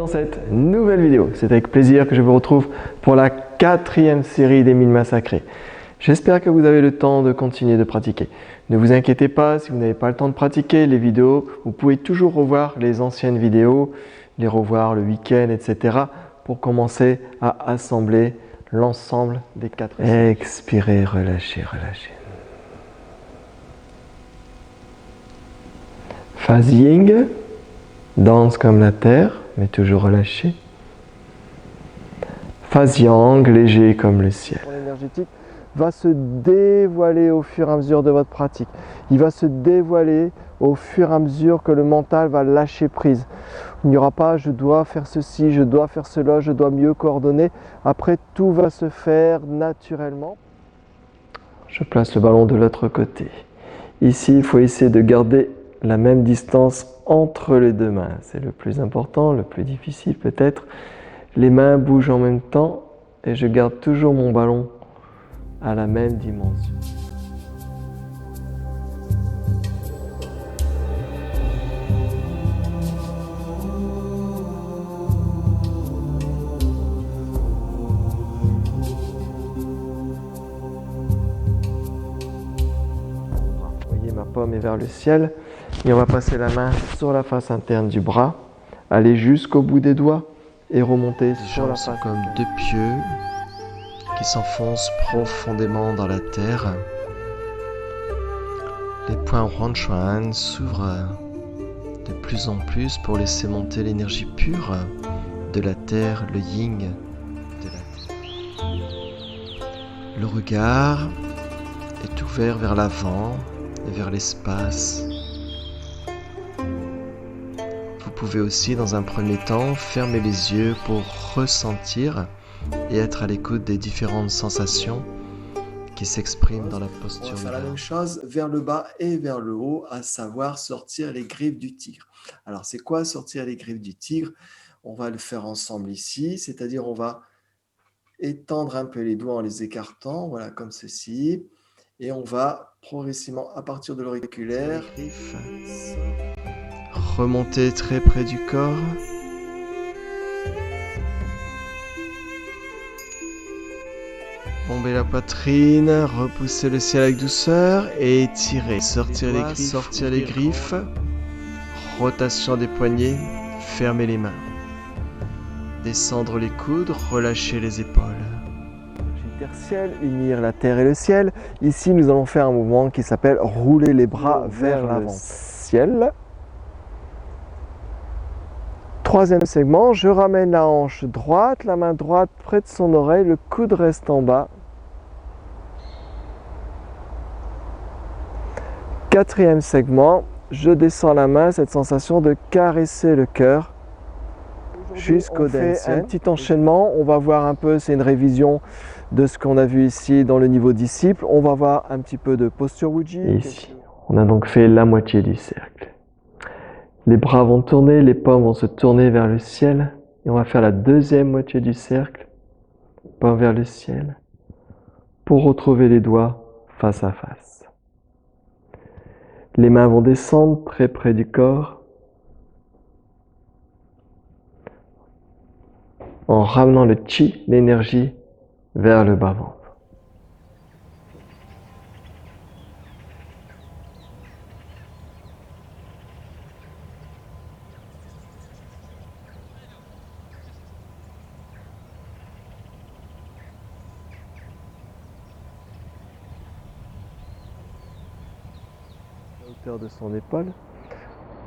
dans cette nouvelle vidéo. C'est avec plaisir que je vous retrouve pour la 4e série des 1000 mains sacrées. J'espère que vous avez le temps de continuer de pratiquer. Ne vous inquiétez pas, si vous n'avez pas le temps de pratiquer les vidéos, vous pouvez toujours revoir les anciennes vidéos, les revoir le week-end, etc. pour commencer à assembler l'ensemble des 4 séries. Expirez, relâchez, relâchez. Phase Yin, danse comme la terre, mais toujours relâché. Phase Yang, léger comme le ciel. L'énergétique va se dévoiler au fur et à mesure de votre pratique. Il va se dévoiler au fur et à mesure que le mental va lâcher prise. Il n'y aura pas « je dois faire ceci, je dois faire cela, je dois mieux coordonner ». Après, tout va se faire naturellement. Je place le ballon de l'autre côté. Ici, il faut essayer de garder la même distance entre les deux mains. C'est le plus important, le plus difficile peut-être. Les mains bougent en même temps et je garde toujours mon ballon à la même dimension. Vous voyez, ma paume est vers le ciel. Et on va passer la main sur la face interne du bras, aller jusqu'au bout des doigts et remonter sur la face interne. Comme deux pieux qui s'enfoncent profondément dans la terre. Les poings Huanshuan s'ouvrent de plus en plus pour laisser monter l'énergie pure de la terre, le yin de la terre. Le regard est ouvert vers l'avant et vers l'espace. Vous pouvez aussi, dans un premier temps, fermer les yeux pour ressentir et être à l'écoute des différentes sensations qui s'expriment dans la posture. On va faire la même chose vers le bas et vers le haut, à savoir sortir les griffes du tigre. Alors, c'est quoi sortir les griffes du tigre? On va le faire ensemble ici, c'est-à-dire on va étendre un peu les doigts en les écartant, voilà, comme ceci. Et on va progressivement, à partir de l'auriculaire, remonter très près du corps. Bomber la poitrine, repousser le ciel avec douceur et étirer. Sortir les griffes. Rotation des poignets, fermer les mains. Descendre les coudes, relâcher les épaules. Interciel, unir la terre et le ciel. Ici, nous allons faire un mouvement qui s'appelle rouler les bras vers l'avant. Ciel. 3e segment, je ramène la hanche droite, la main droite près de son oreille, le coude reste en bas. 4e segment, je descends la main, cette sensation de caresser le cœur jusqu'au Danshen. Un petit enchaînement, on va voir un peu, c'est une révision de ce qu'on a vu ici dans le niveau disciple. On va voir un petit peu de posture Wuji. Et ici, on a donc fait la moitié du cercle. Les bras vont tourner, les paumes vont se tourner vers le ciel. Et on va faire la 2e moitié du cercle, paume vers le ciel, pour retrouver les doigts face à face. Les mains vont descendre très près du corps, en ramenant le chi, l'énergie, vers le bas-ventre. Hauteur de son épaule,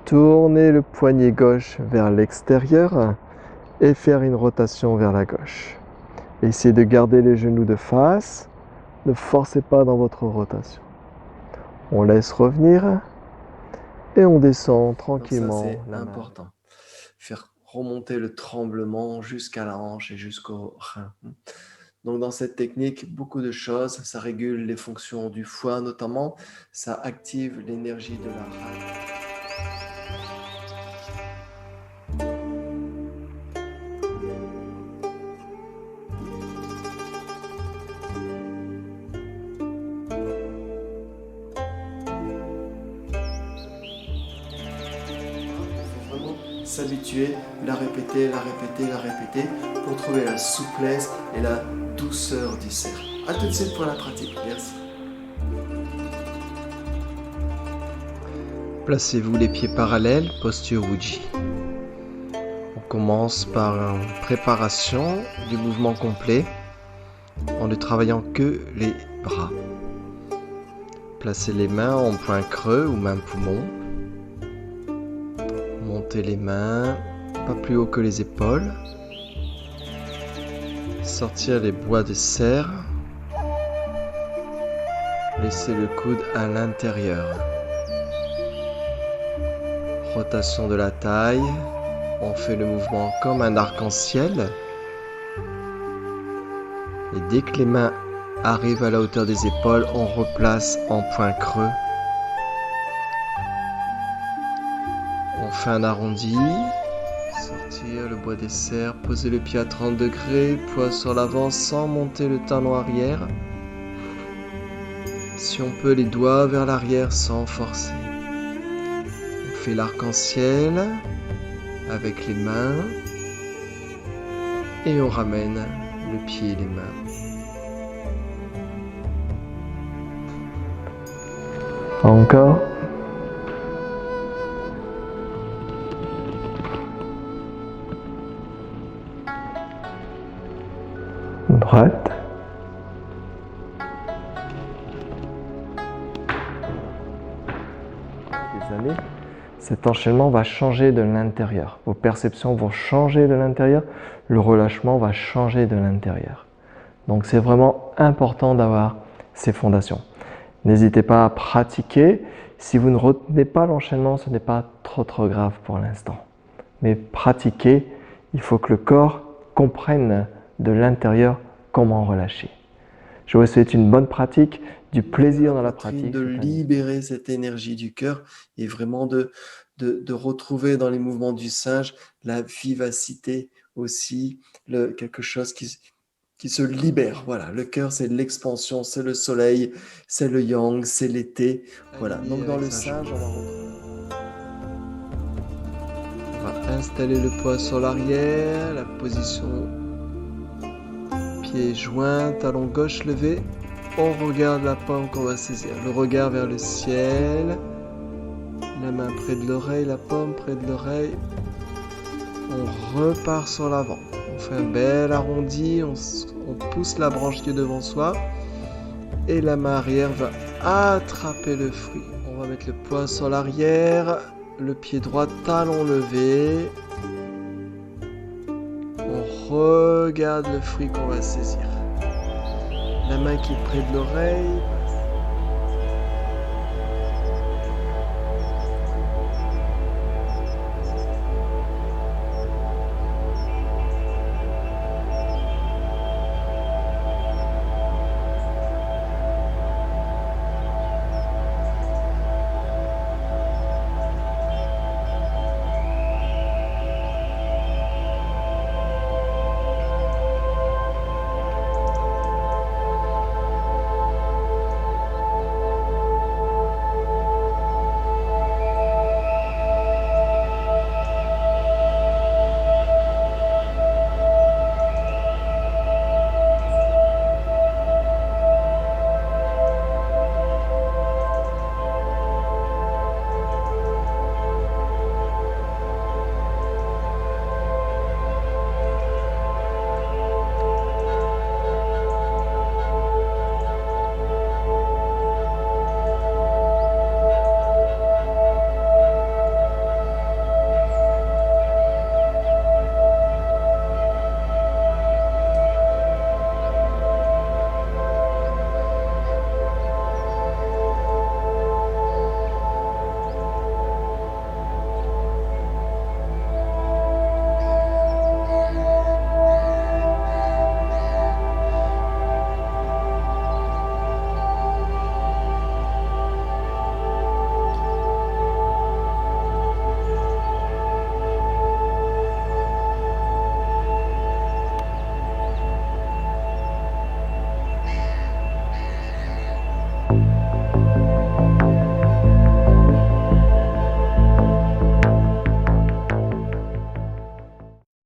tournez le poignet gauche vers l'extérieur et faire une rotation vers la gauche. Essayez de garder les genoux de face, ne forcez pas dans votre rotation. On laisse revenir et on descend tranquillement. Donc ça, c'est important. Faire remonter le tremblement jusqu'à la hanche et jusqu'au rein. Donc dans cette technique, beaucoup de choses, ça régule les fonctions du foie notamment, ça active l'énergie de la rage. s'habituer, la répéter, pour trouver la souplesse et la douceur du cercle. A tout de suite pour la pratique. Merci. Placez-vous les pieds parallèles, posture Wuji. On commence par une préparation du mouvement complet en ne travaillant que les bras. Placez les mains en point creux ou main poumon. Montez les mains pas plus haut que les épaules. Sortir les bois de serre. Laissez le coude à l'intérieur. Rotation de la taille. On fait le mouvement comme un arc-en-ciel. Et dès que les mains arrivent à la hauteur des épaules, on replace en point creux. On fait un arrondi. Sortir le bois des serres. Poser le pied à 30 degrés. Poids sur l'avant sans monter le talon arrière. Si on peut, les doigts vers l'arrière sans forcer. On fait l'arc-en-ciel avec les mains. Et on ramène le pied et les mains. Encore. Droite. Des années, cet enchaînement va changer de l'intérieur. Vos perceptions vont changer de l'intérieur. Le relâchement va changer de l'intérieur. Donc c'est vraiment important d'avoir ces fondations. N'hésitez pas à pratiquer. Si vous ne retenez pas l'enchaînement, ce n'est pas trop grave pour l'instant. Mais pratiquez, il faut que le corps comprenne de l'intérieur comment relâcher. Je vous souhaite une bonne pratique, du plaisir dans la pratique. De libérer cette énergie du cœur et vraiment de retrouver dans les mouvements du singe la vivacité aussi, quelque chose qui se libère. Voilà, le cœur, c'est l'expansion, c'est le soleil, c'est le yang, c'est l'été. Voilà, donc dans le singe, on va installer le poids sur l'arrière, la position pieds joints, talon gauche levé. On regarde la paume qu'on va saisir, le regard vers le ciel, la main près de l'oreille, la paume près de l'oreille. On repart sur l'avant. On fait un bel arrondi, on pousse la branche qui est devant soi et la main arrière va attraper le fruit. On va mettre le poing sur l'arrière, le pied droit, talon levé. On regarde le fruit qu'on va saisir. La main qui est près de l'oreille,